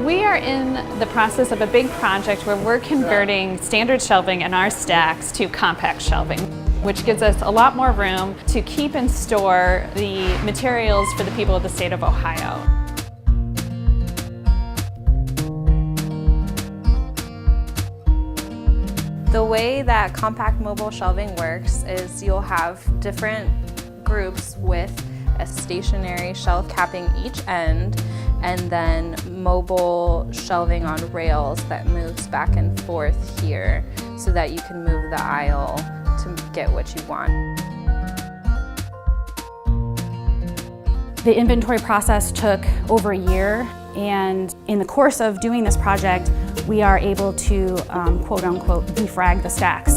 We are in the process of a big project where we're converting standard shelving in our stacks to compact shelving, which gives us a lot more room to keep and store the materials for the people of the state of Ohio. The way that compact mobile shelving works is you'll have different groups with a stationary shelf capping each end, and then mobile shelving on rails that moves back and forth here so that you can move the aisle to get what you want. The inventory process took over a year, and in the course of doing this project, we are able to quote-unquote defrag the stacks.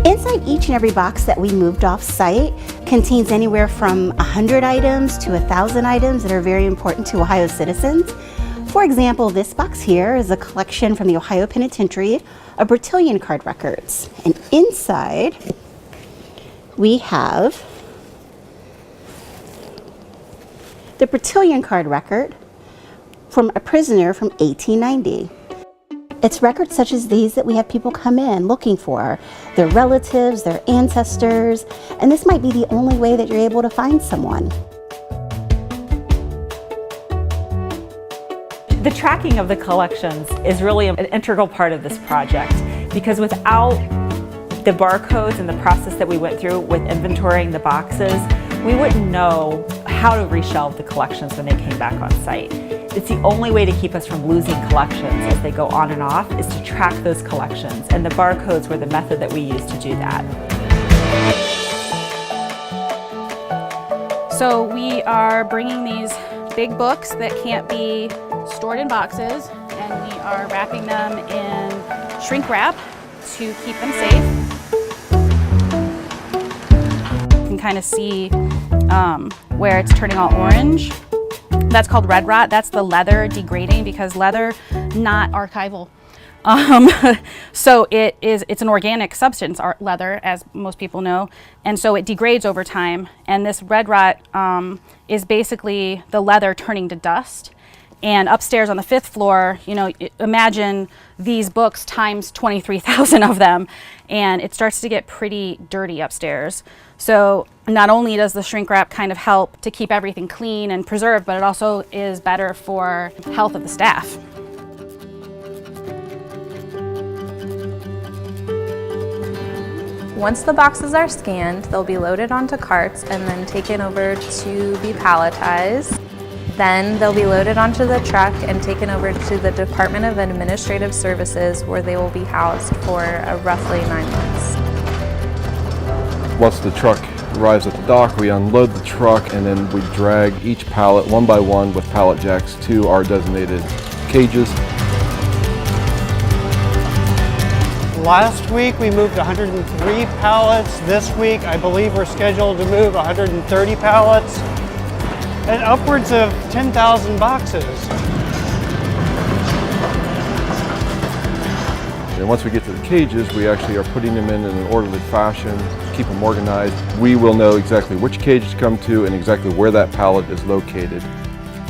Inside each and every box that we moved off site contains anywhere from 100 items to 1,000 items that are very important to Ohio citizens. For example, this box here is a collection from the Ohio Penitentiary of Bertillon card records. And inside we have the Bertillon card record from a prisoner from 1890. It's records such as these that we have people come in looking for, their relatives, their ancestors, and this might be the only way that you're able to find someone. The tracking of the collections is really an integral part of this project, because without the barcodes and the process that we went through with inventorying the boxes, we wouldn't know how to reshelve the collections when they came back on site. It's the only way to keep us from losing collections as they go on and off is to track those collections, and the barcodes were the method that we used to do that. So we are bringing these big books that can't be stored in boxes, and we are wrapping them in shrink wrap to keep them safe. You can kind of see where it's turning all orange. That's called red rot. That's the leather degrading, because leather, not archival. So it's an organic substance, leather, as most people know, and so it degrades over time. And this red rot is basically the leather turning to dust. And upstairs on the 5th floor, you know, imagine these books times 23,000 of them, and it starts to get pretty dirty upstairs. So not only does the shrink wrap kind of help to keep everything clean and preserved, but it also is better for health of the staff. Once the boxes are scanned, they'll be loaded onto carts and then taken over to be palletized. Then they'll be loaded onto the truck and taken over to the Department of Administrative Services, where they will be housed for roughly 9 months. Once the truck arrives at the dock, we unload the truck, and then we drag each pallet one by one with pallet jacks to our designated cages. Last week we moved 103 pallets. This week I believe we're scheduled to move 130 pallets. And upwards of 10,000 boxes. And once we get to the cages, we actually are putting them in an orderly fashion, keep them organized. We will know exactly which cage to come to and exactly where that pallet is located.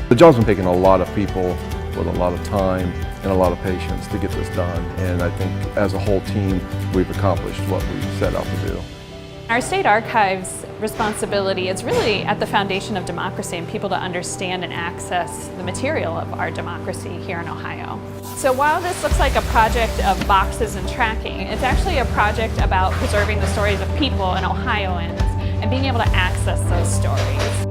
The job's been taking a lot of people with a lot of time and a lot of patience to get this done. And I think as a whole team, we've accomplished what we set out to do. Our state archives responsibility is really at the foundation of democracy and people to understand and access the material of our democracy here in Ohio. So while this looks like a project of boxes and tracking, it's actually a project about preserving the stories of people and Ohioans and being able to access those stories.